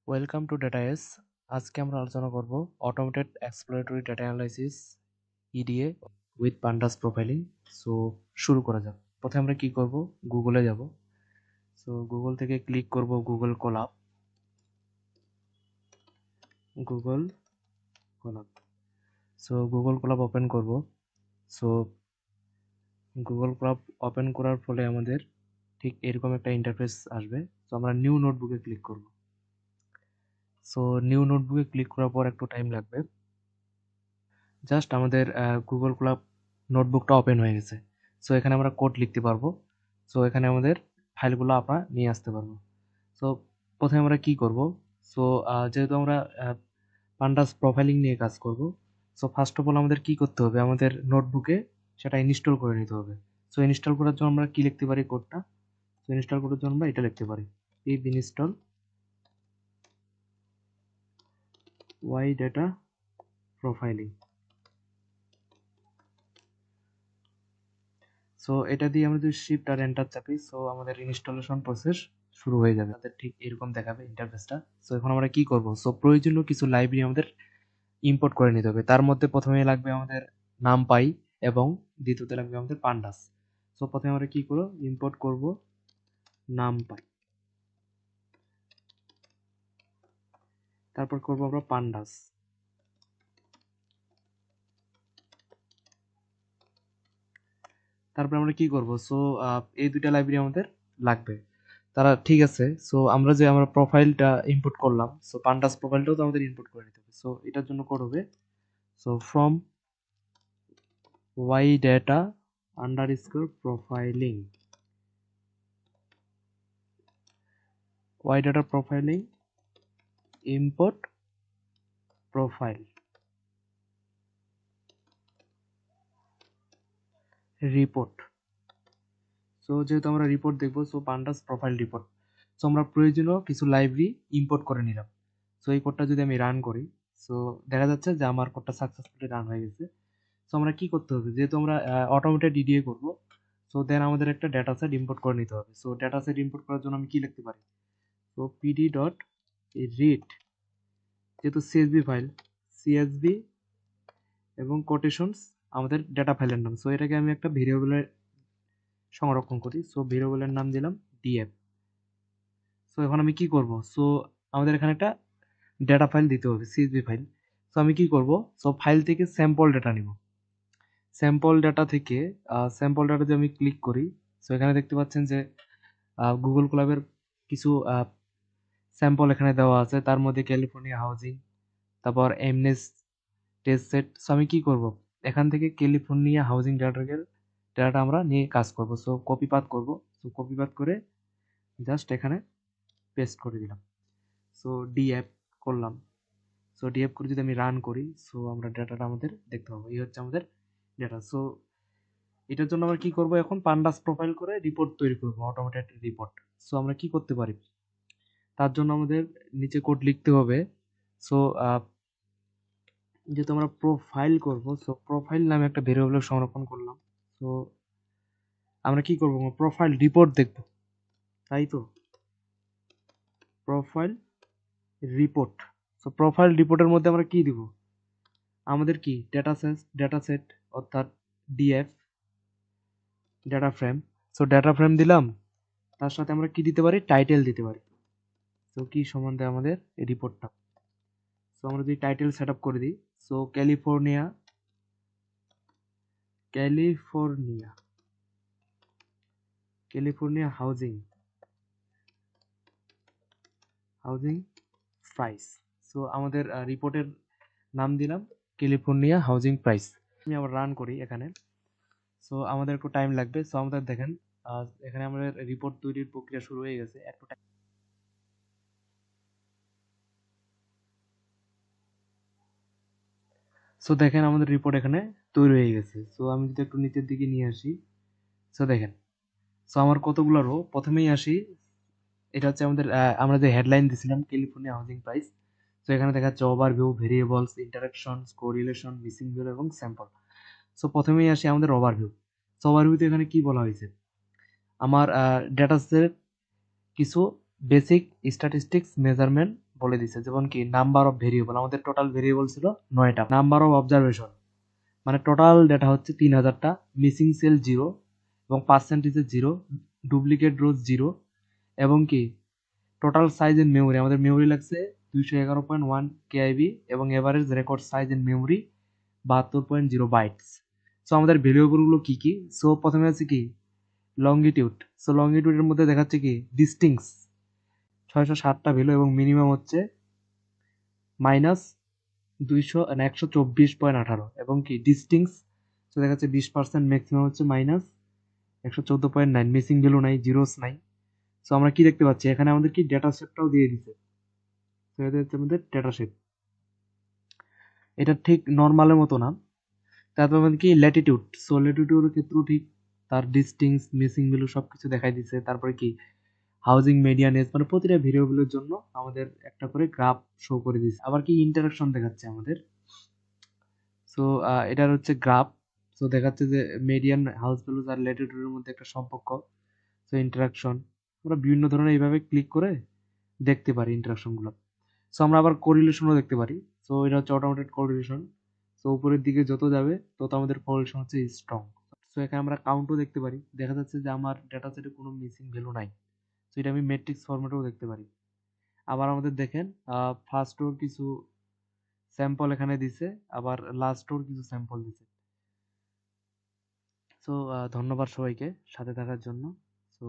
Welcome to ডেটাএস। আজকে আমরা আলোচনা করব automated exploratory data analysis ইডিএ with pandas profiling. So শুরু করা যাক। প্রথমে আমরা কি করব, গুগলে যাব। সো গুগল থেকে ক্লিক করব Google collab. Google collab so Google collab open করব। সো গুগল কোলাব ওপেন করার ফলে আমাদের ঠিক এরকম একটা ইন্টারফেস আসবে। সো আমরা নিউ নোটবুকে ক্লিক করব। সো নিউ নোটবুকে ক্লিক করার পর একটু টাইম লাগবে। জাস্ট আমাদের গুগল ক্লাব নোটবুকটা ওপেন হয়ে গেছে। সো এখানে আমরা কোড লিখতে পারবো। সো এখানে আমাদের ফাইলগুলো আমরা নিয়ে আসতে পারবো। সো প্রথমে আমরা কি করব, সো যেহেতু আমরা পান্ডাস প্রোফাইলিং নিয়ে কাজ করব, সো ফার্স্ট অফ অল আমাদের কি করতে হবে, আমাদের নোটবুকে সেটা ইনস্টল করে নিতে হবে। সো ইনস্টল করার জন্য আমরা কি লিখতে পারি কোডটা, সো ইনস্টল করার জন্য আমরা এটা লিখতে পারি pip install Y data profiling. So এটা দিয়ে আমরা যদি শিফট আর এন্টার চাপি, সো আমাদের ইনস্টলেশন প্রসেস শুরু হয়ে যাবে। আমাদের ঠিক এরকম দেখাবে ইন্টারফেসটা। সো এখন আমরা কি করব, সো প্রয়োজনীয় কিছু লাইব্রেরি আমাদের ইম্পোর্ট করে নিতে হবে। তার মধ্যে প্রথমে লাগবে আমাদের নামপাই এবং দ্বিতীয়তে লাগবে আমাদের পান্ডাস। সো প্রথমে আমরা কি করব, ইম্পোর্ট করব নামপাই, তারপর করব আমরা পান্ডাস। তারপর আমরা কি করব, সো এই দুইটা লাইব্রেরি আমাদের লাগবে। তারা ঠিক আছে। সো আমরা প্রোফাইলটা ইনপুট করলাম, সো পান্ডাস প্রোফাইলটাও তো আমাদের ইনপুট করে নিতে হবে। সো এটার জন্য কোড হবে, so from y data underscore profiling, y data profiling import profile report। So যেহেতু আমরা রিপোর্ট দেখবো, so pandas profile report. So আমরা প্রয়োজনীয় কিছু লাইব্রেরি ইম্পোর্ট করে নিলাম। সো এই কোডটা যদি আমি রান করি, সো দেখা যাচ্ছে যে আমার কোডটা সাকসেসফুলি রান হয়ে গেছে। সো আমরা কি করতে হবে, যেহেতু আমরা অটোমেটেড ইডিএ করব, সো দেন আমাদের একটা ডেটা সেট ইম্পোর্ট করে নিতে হবে। সো ডেটা সেট ইম্পোর্ট করার জন্য আমি কি লিখতে পারি, সো পিডি ডট রিড, যেহেতু সিএসভি ফাইল, সিএসভি এবং কোটেশনস আমাদের ডেটা ফাইলের নাম। সো এটাকে আমি একটা ভেরিয়েবলে সংরক্ষণ করি। সো ভেরিয়েবলের নাম দিলাম ডিএফ। সো এখন আমি কি করব, সো আমাদের এখানে একটা ডেটা ফাইল দিতে হবে, সিএসভি ফাইল। সো আমি কি করব, সো ফাইল থেকে স্যাম্পল ডেটা নিব। স্যাম্পল ডাটা থেকে স্যাম্পল ডাটা যদি আমি ক্লিক করি, সো এখানে দেখতে পাচ্ছেন যে গুগল ক্লাবের কিছু স্যাম্পল এখানে দেওয়া আছে। তার মধ্যে ক্যালিফোর্নিয়া হাউজিং, তারপর এমনেস টেস্ট সেট। সো আমি কি করব, এখান থেকে ক্যালিফোর্নিয়া হাউজিং ডাটাটা আমরা নিয়ে কাজ করব। সো কপি পাত করব। সো কপি পাত করে জাস্ট এখানে পেস্ট করে দিলাম। সো ডিএফ করলাম। সো ডিএফ করে যদি আমি রান করি, সো আমরা ডাটাটা আমাদের দেখতে পাবো। এই হচ্ছে আমাদের ডাটা। সো এটার জন্য আমরা কি করব, এখন পান্ডাস প্রোফাইল করে রিপোর্ট তৈরি করব, অটোমেটেড রিপোর্ট। সো আমরা কি করতে পারি, তার জন্য আমাদের নিচে কোড লিখতে হবে। সো যেহেতু আমরা প্রোফাইল করব, সো প্রোফাইল নামে একটা ভেরিয়েবল সংরক্ষণ করলাম। সো আমরা কি করব, প্রোফাইল রিপোর্ট দেখব, তাই তো, প্রোফাইল রিপোর্ট। সো প্রোফাইল রিপোর্টের মধ্যে আমরা কি দিব, আমাদের কি ডেটা সেট অর্থাৎ DF data frame. So data frame দিলাম, তার সাথে আমরা কি দিতে পারি, টাইটেল দিতে পারি। সো কি সম্বন্ধে আমাদের এই রিপোর্টটা। সো আমরা যদি টাইটেল সেট আপ করে দিই, so California California California housing price. So আমাদের রিপোর্টের নাম দিলাম ক্যালিফোর্নিয়া হাউজিং প্রাইস। আমি আবার রান করি এখানে। সো আমাদের একটু টাইম লাগবে। সো আমাদের দেখেন এখানে আমাদের রিপোর্ট তৈরির প্রক্রিয়া শুরু হয়ে গেছে। একটু টাইম। সো দেখেন আমাদের রিপোর্ট এখানে তৈরি হয়ে গেছে। সো আমি যদি একটু নিচের দিকে নিয়ে আসি, সো দেখেন, সো আমার কতগুলো রো, প্রথমেই আসি। এটা হচ্ছে আমাদের আমরা যে হেডলাইন দিছিলাম ক্যালিফোর্নিয়া হাউজিং প্রাইস। তো এখানে দেখা যাচ্ছে overview, variables, interactions, correlation, missing value এবং স্যাম্পল। সো প্রথমেই আসি আমাদের ওভারভিউ। সো ওভারভিউতে এখানে কি বলা হয়েছে, আমার ডেটা সেট কিছু বেসিক স্ট্যাটিস্টিক্স মেজারমেন্ট বলে দিছে, যেমন কি নাম্বার অফ ভেরিয়েবল, আমাদের টোটাল ভেরিয়েবল ছিল 9টা। নাম্বার অফ অবজারভেশন মানে টোটাল ডেটা হচ্ছে 3000টা, মিসিং সেল 0 এবং পার্সেন্টেজে 0, ডুপ্লিকেট রোজ 0, এবং কি টোটাল সাইজ ইন মেমোরি, আমাদের মেমোরি লাগছে 211.1 কেআইবি এবং average record size in memory 72.0 bytes. So আমাদের ভেরিয়েবলগুলো কি কি? সো প্রথমে আছে কি লংগিটিউড। সো লংগিটিউডের মধ্যে দেখাচ্ছে কি ডিস্টিংস 660টা ভ্যালু এবং মিনিমাম হচ্ছে মাইনাস 124.18 এবং কি ডিস্টিংস তো দেখাচ্ছে 20%, ম্যাক্সিমাম হচ্ছে মাইনাস 114.9, মিসিং ভ্যালু নাই, জিরোস নাই। সো আমরা কি দেখতে পাচ্ছি এখানে আমাদের কি ডেটা সেটটাও দিয়ে দিছে। তো এটা হচ্ছে আমাদের ডেটা সেট, এটা ঠিক নর্মালের মতো না। তারপর আমাদের কি ল্যাটিটিউড, সো ল্যাটিটিউডের ক্ষেত্রেও ঠিক তার ডিস্টিংস মিসিং ভ্যালু সবকিছু দেখাই দিছে। তারপরে কি হাউজিং মিডিয়ান এজ মানে প্রতিটা ভেরিয়েবলের জন্য আমাদের একটা করে গ্রাফ শো করে দিচ্ছে। আবার কি ইন্টারাকশন দেখাচ্ছে আমাদের। সো এটার হচ্ছে গ্রাফ। সো দেখাচ্ছে যে মিডিয়ান হাউস ভ্যালুজ আর ল্যাটিটিউডের মধ্যে একটা সম্পর্ক। সো ইন্টারাকশন আমরা বিভিন্ন ধরনের এইভাবে ক্লিক করে দেখতে পারি ইন্টারাকশনগুলো। সো আমরা আবার কোরিলেশনও দেখতে পারি। সো এটা হচ্ছে অটোমেটেড কোরিলেশন। সো উপরের দিকে যত যাবে তত আমাদের কোরিলেশন হচ্ছে স্ট্রং। সো এখানে আমরা কাউন্টও দেখতে পারি, দেখা যাচ্ছে যে আমার ডেটা সেটে কোনো মিসিং ভ্যালু নাই। সো এটা আমি ম্যাট্রিক্স ফরম্যাটেও দেখতে পারি। আবার আমাদের দেখেন ফার্স্ট ওর কিছু স্যাম্পল এখানে দিছে, আবার লাস্ট ওর কিছু স্যাম্পল দিছে। সো ধন্যবাদ সবাইকে সাথে থাকার জন্য। সো